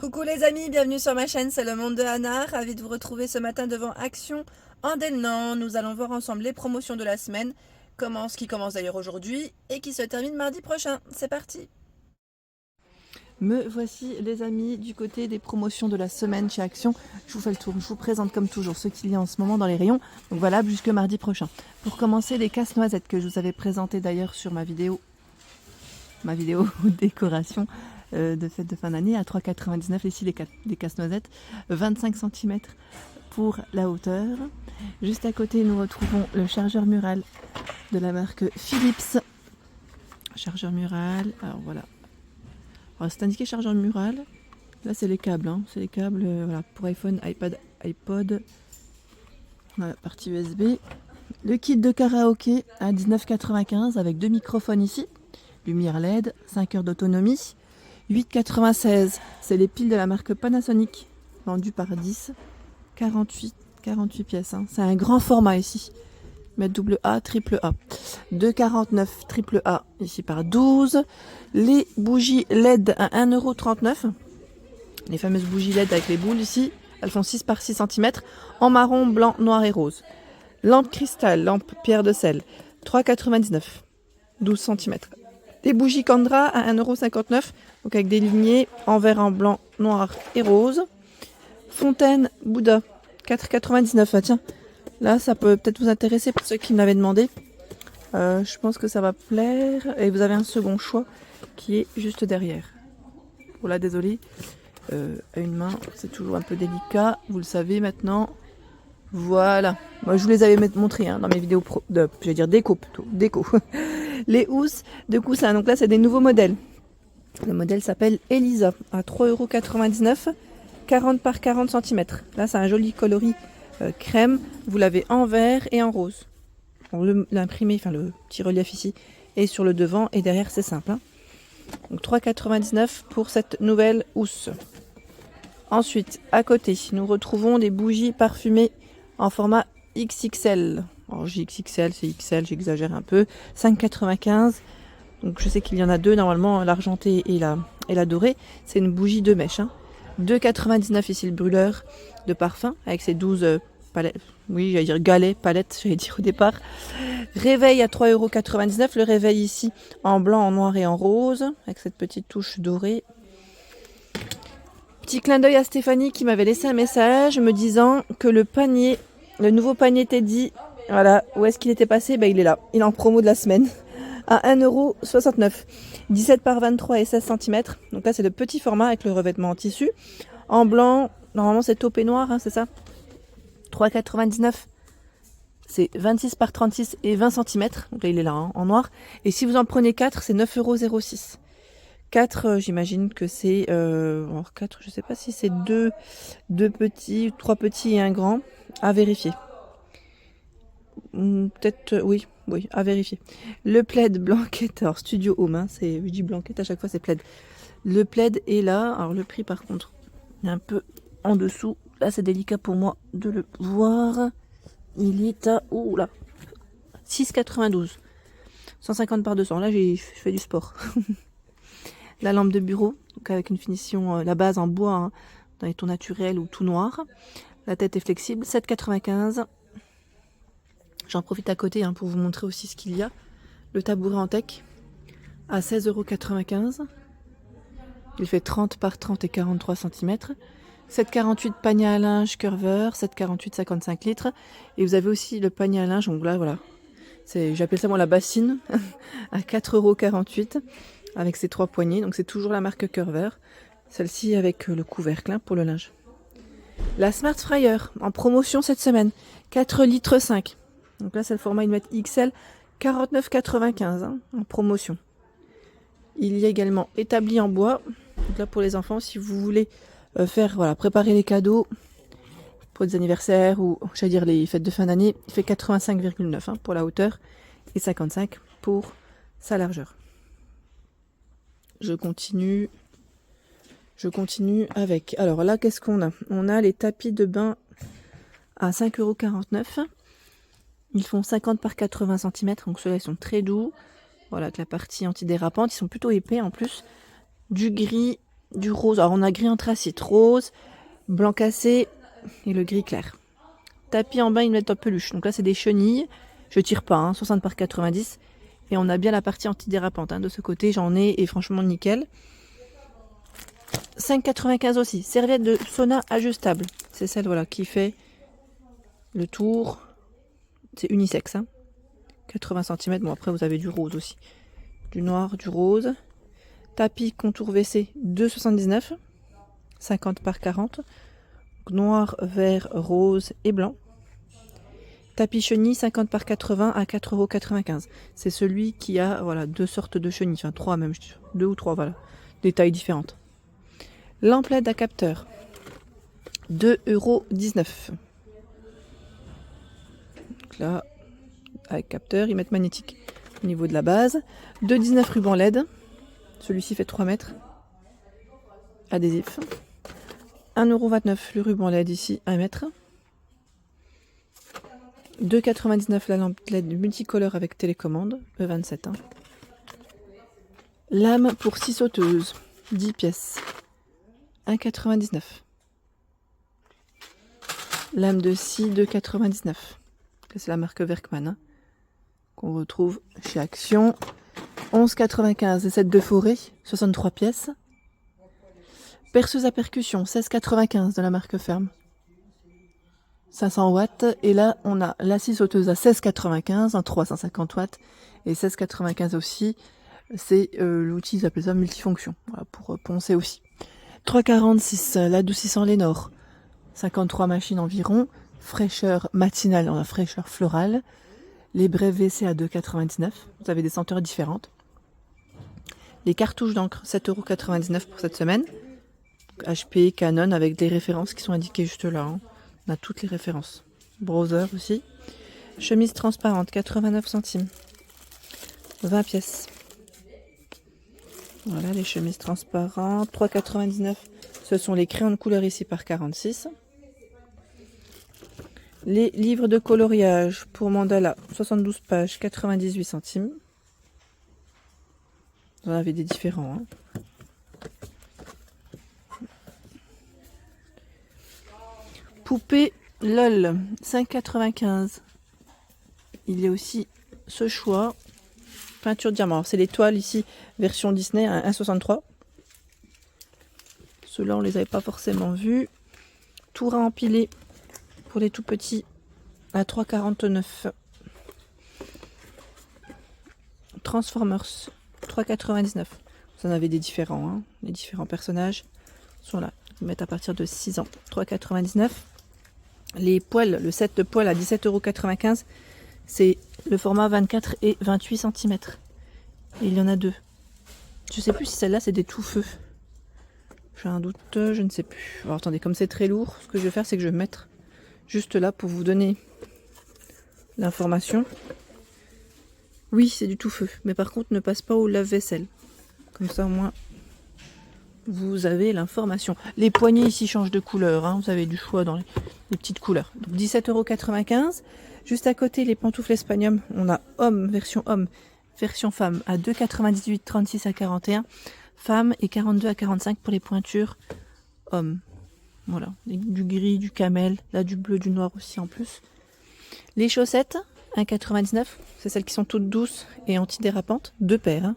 Coucou les amis, bienvenue sur ma chaîne, c'est le monde de Anna. Ravi de vous retrouver ce matin devant Action en Delnan. Nous allons voir ensemble les promotions de la semaine, qui commence d'ailleurs aujourd'hui et qui se termine mardi prochain. C'est parti. Me voici les amis du côté des promotions de la semaine chez Action. Je vous fais le tour, je vous présente comme toujours ce qu'il y a en ce moment dans les rayons, donc valable jusque mardi prochain. Pour commencer, les casse-noisettes que je vous avais présentées d'ailleurs sur ma vidéo décoration de fête de fin d'année à 3,99 ici les casse-noisettes, 25 cm pour la hauteur. Juste à côté nous retrouvons le chargeur mural de la marque Philips. Chargeur mural, alors voilà. Alors c'est indiqué chargeur mural. Là c'est les câbles, hein. C'est les câbles voilà, pour iPhone, iPad, iPod. Voilà, partie USB. Le kit de karaoké à 19,95 avec 2 microphones ici. Lumière LED, 5 heures d'autonomie. 8,96, c'est les piles de la marque Panasonic, vendues par 10, 48 pièces. Hein. C'est un grand format ici. Mètre double A, triple A. 2,49 triple A ici par 12. Les bougies LED à 1,39 €. Les fameuses bougies LED avec les boules ici. Elles font 6 par 6 cm en marron, blanc, noir et rose. Lampe cristal, lampe pierre de sel. 3,99, 12 cm. Des bougies Candra à 1,59 €, donc avec des lignées en vert, en blanc, noir et rose. Fontaine Bouddha, 4,99 €. Ah, tiens, là ça peut peut-être vous intéresser pour ceux qui me l'avaient demandé. Je pense que ça va plaire. Et vous avez un second choix qui est juste derrière. Oh là, désolé, à une main, c'est toujours un peu délicat. Vous le savez maintenant. Voilà. Moi, je vous les avais montré dans mes vidéos déco plutôt. Déco. Les housses de coussin. Donc là, c'est des nouveaux modèles. Le modèle s'appelle Elisa à 3,99 €, 40 par 40 cm. Là, c'est un joli coloris crème. Vous l'avez en vert et en rose. L'imprimé, enfin le petit relief ici, est sur le devant et derrière, c'est simple. Hein. Donc 3,99 € pour cette nouvelle housse. Ensuite, à côté, nous retrouvons des bougies parfumées en format XXL. Alors, JXXL, c'est XL, j'exagère un peu. 5,95 €. Donc je sais qu'il y en a deux normalement, l'argenté et la dorée. C'est une bougie de mèche. Hein. 2,99 € ici le brûleur de parfum avec ses 12 palettes. Oui, j'allais dire galets, palettes, j'allais dire au départ. Réveil à 3,99 €. Le réveil ici en blanc, en noir et en rose avec cette petite touche dorée. Petit clin d'œil à Stéphanie qui m'avait laissé un message me disant que le nouveau panier Teddy, voilà, où est-ce qu'il était passé? Il est là, il est en promo de la semaine, à 1,69 €, 17 par 23 et 16 cm. Donc là c'est le petit format avec le revêtement en tissu, en blanc, normalement c'est taupé noir, hein, c'est ça? 3,99 €, c'est 26 par 36 et 20 cm, donc là il est là, hein, en noir. Et si vous en prenez 4, c'est 9,06 €. 4, j'imagine que c'est... 4, je sais pas si c'est deux petits, 3 petits et un grand. À vérifier. Peut-être... oui, à vérifier. Le plaid blanquette, alors Studio Home, hein, je dis blanquette à chaque fois, c'est plaid. Le plaid est là. Alors le prix par contre, est un peu en dessous. Là c'est délicat pour moi de le voir. Il est à... oh là, 6,92. 150 par 200. Là je fais du sport. La lampe de bureau, donc avec une finition, la base en bois, hein, dans les tons naturels ou tout noir. La tête est flexible, 7,95 €. J'en profite à côté pour vous montrer aussi ce qu'il y a. Le tabouret en teck à 16,95 €. Il fait 30 par 30 et 43 cm. 7,48 panier à linge curver, 7,48 55 litres. Et vous avez aussi le panier à linge, donc là voilà. J'appelle ça moi la bassine, à 4,48 € avec ses 3 poignées. Donc c'est toujours la marque Curver. Celle-ci avec le couvercle pour le linge. La Smart Fryer en promotion cette semaine, 4 litres 5. Donc là c'est le format 1 m XL, 49,95 en promotion. Il y a également établi en bois. Donc là pour les enfants, si vous voulez préparer les cadeaux pour des anniversaires ou j'allais dire les fêtes de fin d'année, il fait 85,9 pour la hauteur et 55 pour sa largeur. Je continue avec... Alors là, qu'est-ce qu'on a? On a les tapis de bain à 5,49 €. Ils font 50 par 80 cm, donc ceux-là, ils sont très doux. Voilà, avec la partie antidérapante. Ils sont plutôt épais en plus. Du gris du rose. Alors on a gris anthracite, rose, blanc cassé et le gris clair. Tapis en bas, ils mettent en peluche. Donc là, c'est des chenilles. Je tire pas, hein, 60 par 90. Et on a bien la partie antidérapante. Hein. De ce côté, j'en ai et franchement nickel. 5,95 aussi. Serviette de sauna ajustable. C'est celle voilà, qui fait le tour. C'est unisexe. Hein. 80 cm. Bon, après, vous avez du rose aussi. Du noir, du rose. Tapis contour WC 2,79. 50 par 40. Noir, vert, rose et blanc. Tapis chenille 50 par 80 à 4,95 €. C'est celui qui a voilà, deux sortes de chenilles, enfin trois même, deux ou trois, voilà, des tailles différentes. Lampe LED à capteur, 2,19 €. Donc là, avec capteur, ils mettent magnétique au niveau de la base. 2,19 € ruban LED, celui-ci fait 3 mètres. Adhésif. 1,29 € le ruban LED ici, 1 mètre. 2,99 € la lampe LED multicolore avec télécommande, E27. Hein. Lame pour 6 sauteuses, 10 pièces, 1,99 €. Lame de scie, 2,99 €. C'est la marque Werkmann, hein, qu'on retrouve chez Action. 11,95 €, 7 de forêt, 63 pièces. Perceuse à percussion, 16,95 € de la marque Ferme. 500 watts, et là on a la scie sauteuse à 16,95 €, en 350 watts, et 16,95 € aussi, c'est l'outil, ils appellent ça multifonction, voilà, pour poncer aussi. 3,46 €, l'adoucissant Lénore, 53 machines environ, fraîcheur matinale dans la fraîcheur florale, les brèves WC à 2,99 €, vous avez des senteurs différentes. Les cartouches d'encre, 7,99 € pour cette semaine, HP, Canon, avec des références qui sont indiquées juste là, hein. On a toutes les références. Browser aussi. Chemise transparente, 89 centimes. 20 pièces. Voilà les chemises transparentes. 3,99 €. Ce sont les crayons de couleur ici par 46. Les livres de coloriage pour mandala, 72 pages, 98 centimes. Vous en avez des différents. Hein. Poupée LOL, 5,95 €. Il y a aussi ce choix. Peinture diamant. C'est les toiles ici, version Disney, 1,63 €. Ceux-là, on les avait pas forcément vus. Tour à empiler pour les tout petits à 3,49 €. Transformers, 3,99 €. Vous en avez des différents. Hein. Les différents personnages sont là. Ils mettent à partir de 6 ans. 3,99 €. Les poêles, le set de poêles à 17,95 €, c'est le format 24 et 28 cm. Et il y en a deux. Je ne sais plus si celle-là c'est des tout feux. J'ai un doute, je ne sais plus. Alors attendez, comme c'est très lourd, ce que je vais faire c'est que je vais mettre juste là pour vous donner l'information. Oui, c'est du tout feu, mais par contre ne passe pas au lave-vaisselle. Comme ça au moins vous avez l'information. Les poignées ici changent de couleur, hein. Vous avez du choix dans les petites couleurs. 17,95 €. Juste à côté, les pantoufles Espagnol. On a homme, version femme à 2,98 €, 36 à 41. Femme et 42 à 45 pour les pointures hommes. Voilà, du gris, du camel, là du bleu, du noir aussi en plus. Les chaussettes, 1,99 €. C'est celles qui sont toutes douces et antidérapantes. 2 paires. Hein.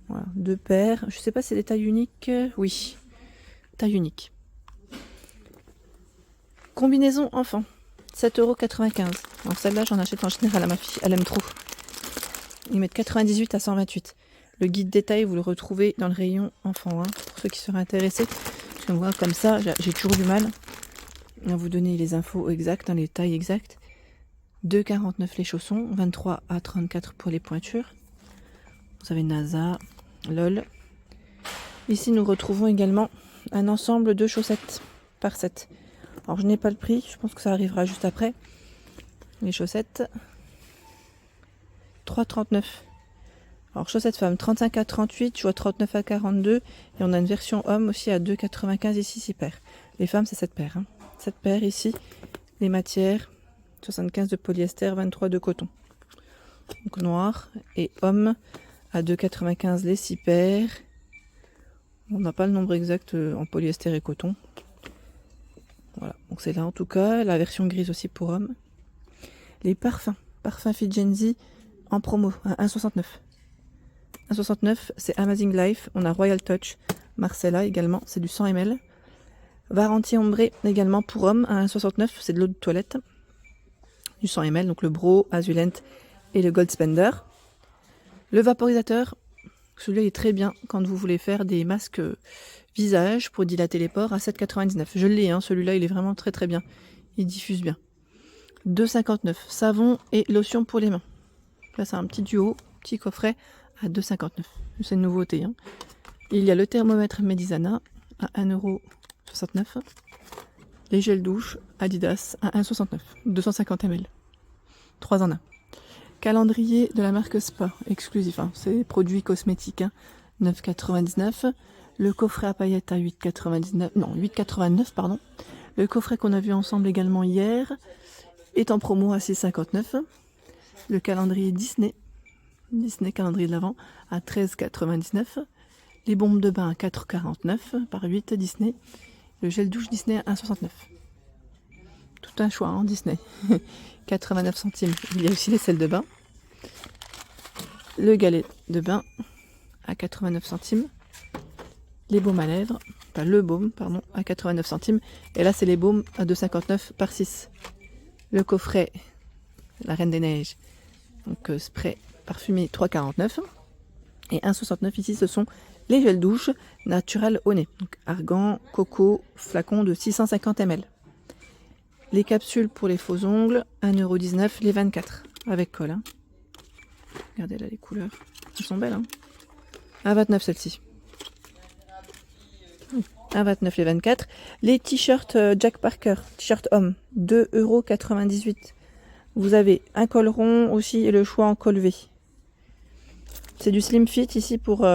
Voilà, 2 paires. Je sais pas si c'est des tailles uniques. Oui, taille unique. Combinaison enfant, 7,95 €. Donc celle-là, j'en achète en général à ma fille. Elle aime trop. Ils mettent 98 à 128. Le guide détail, vous le retrouvez dans le rayon enfant. Hein, pour ceux qui seraient intéressés. Parce que moi, comme ça, j'ai toujours du mal à vous donner les infos exactes, hein, les tailles exactes. 2,49 € les chaussons. 23 à 34 pour les pointures. Vous avez NASA, LOL. Ici, nous retrouvons également un ensemble de chaussettes par 7. Alors, je n'ai pas le prix. Je pense que ça arrivera juste après. Les chaussettes. 3,39 €. Alors, chaussettes femmes, 35 à 38. Je vois 39 à 42. Et on a une version homme aussi à 2,95 € ici, 6 paires. Les femmes, c'est 7 paires. Hein. 7 paires ici. Les matières, 75 de polyester, 23 de coton. Donc, noir. Et homme à 2,95 € les 6 paires. On n'a pas le nombre exact en polyester et coton. Voilà, donc c'est là en tout cas. La version grise aussi pour hommes. Les parfums. Parfum Fit Gen Z en promo à 1,69. 1,69, c'est Amazing Life. On a Royal Touch. Marcella également, c'est du 100 ml. Varanti Ombré également pour hommes à 1,69, c'est de l'eau de toilette. Du 100 ml, donc le Bro, Azulent et le Gold Spender. Le vaporisateur, celui-là est très bien quand vous voulez faire des masques visage pour dilater les pores à 7,99. Je l'ai, hein, celui-là il est vraiment très très bien. Il diffuse bien. 2,59. Savon et lotion pour les mains. Là c'est un petit duo, petit coffret à 2,59. C'est une nouveauté. Hein. Il y a le thermomètre Medisana à 1,69 €. Les gels douche Adidas à 1,69 €. 250 ml. 3 en 1. Calendrier de la marque Spa, exclusif. Hein. C'est produits cosmétiques. Hein. 9,99 €. Le coffret à paillettes à 8,99. Non, 8,89 pardon. Le coffret qu'on a vu ensemble également hier est en promo à 6,59 €. Le calendrier Disney calendrier de l'Avent à 13,99 €. Les bombes de bain à 4,49 € par 8 Disney. Le gel douche Disney à 1,69 €. Tout un choix en Disney. 89 centimes. Il y a aussi les sels de bain. Le galet de bain à 89 centimes. Les baumes à lèvres, pas le baume, pardon, à 89 centimes. Et là, c'est les baumes à 2,59 € par 6. Le coffret, la Reine des Neiges, donc spray parfumé 3,49 €. Et 1,69 € ici, ce sont les gels douche naturel au nez. Donc argan, coco, flacon de 650 ml. Les capsules pour les faux ongles, 1,19 € les 24 avec colle. Hein. Regardez là les couleurs, elles sont belles. Hein. 1,29 € celle-ci. 1,29 € les 24. Les t-shirts Jack Parker, t-shirt homme, 2,98 €. Vous avez un col rond aussi et le choix en col V. C'est du slim fit ici pour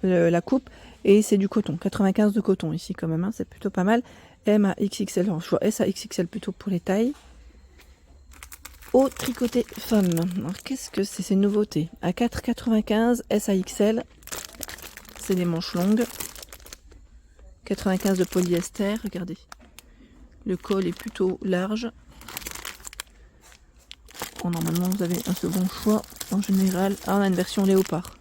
la coupe et c'est du coton, 95 de coton ici quand même, hein, c'est plutôt pas mal. M à XXL, alors choix S à XXL plutôt pour les tailles. Au tricoté femme, alors qu'est-ce que c'est ces nouveautés? À 4,95 S à XL, c'est des manches longues. 95 de polyester, regardez. Le col est plutôt large. Bon, normalement vous avez un second choix en général. Ah, on a une version léopard.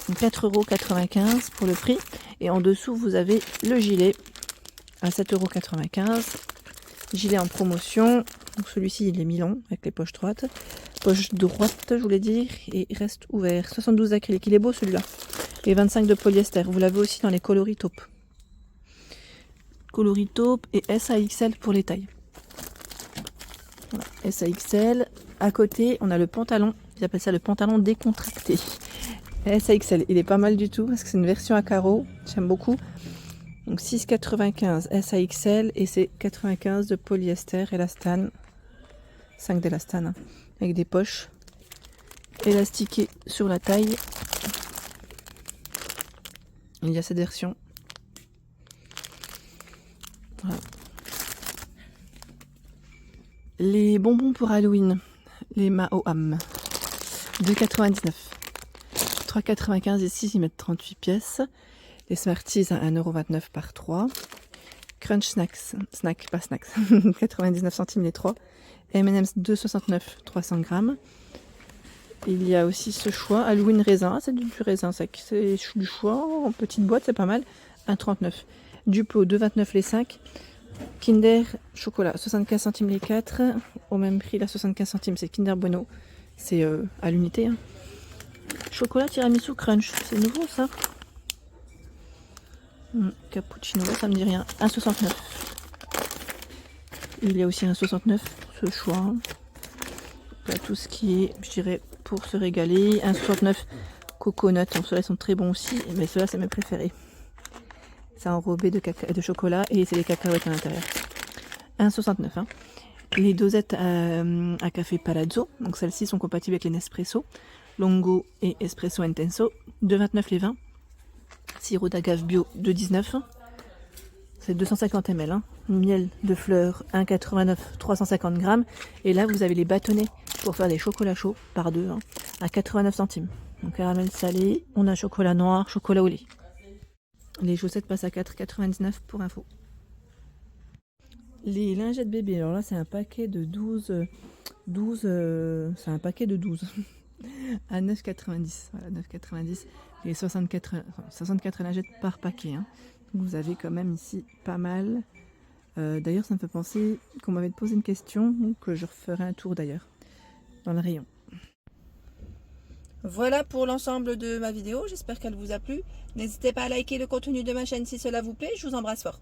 4,95 € pour le prix. Et en dessous vous avez le gilet à 7,95 €. Gilet en promotion. Donc celui-ci il est mi-long avec les poches droites. Poche droite je voulais dire. Et il reste ouvert. 72 acrylique. Il est beau celui-là. Et 25 de polyester. Vous l'avez aussi dans les coloris taupe. Coloris taupe et S à XL pour les tailles. Voilà, S à XL. À côté, on a le pantalon. Ils appellent ça le pantalon décontracté. S à XL. Il est pas mal du tout parce que c'est une version à carreaux. J'aime beaucoup. Donc 6,95 S à XL et c'est 95 de polyester élastane. 5 d'élastane. Hein, avec des poches élastiquées sur la taille. Il y a cette version. Voilà. Les bonbons pour Halloween, les Maoam, 2,99 €. 3,95 € ici, ils mettent 38 pièces. Les Smarties à 1,29 € par 3. Crunch Snack, pas Snacks, 99 centimes les 3. M&M's 2,69 €, 300 grammes. Il y a aussi ce choix, Halloween raisin, c'est du raisin sec, c'est du choix en petite boîte, c'est pas mal, 1,39 €. Duplo, 2,29 € les 5. Kinder chocolat, 75 centimes les 4, au même prix, là 75 centimes, c'est Kinder Bueno, c'est à l'unité. Hein. Chocolat tiramisu crunch, c'est nouveau ça. Cappuccino, ça me dit rien, 1,69 €. Il y a aussi 1,69 € ce choix. Hein. Là, tout ce qui est, je dirais, pour se régaler, 1,69 € coconut, donc ceux-là sont très bons aussi, mais ceux-là c'est mes préférés. C'est enrobé de chocolat et c'est des cacahuètes à l'intérieur. 1,69 €. Hein. Les dosettes à café Palazzo, donc celles-ci sont compatibles avec les Nespresso, Longo et Espresso Intenso, 2,29 € les 20. Sirop d'agave bio, 2,19 €. C'est 250 ml. Hein. Miel de fleurs, 1,89 €, 350 grammes. Et là, vous avez les bâtonnets pour faire des chocolats chauds par 2 hein, à 89 centimes. Donc caramel salé, on a chocolat noir, chocolat au lait. Les chaussettes passent à 4,99 pour info. Les lingettes bébé, alors là c'est un paquet de 12, c'est un paquet de 12 à 9,90. Voilà, 9,90 et 64 lingettes par paquet. Hein. Donc vous avez quand même ici pas mal. D'ailleurs ça me fait penser qu'on m'avait posé une question, que je referai un tour d'ailleurs dans le rayon. Voilà pour l'ensemble de ma vidéo, j'espère qu'elle vous a plu. N'hésitez pas à liker le contenu de ma chaîne si cela vous plaît, je vous embrasse fort.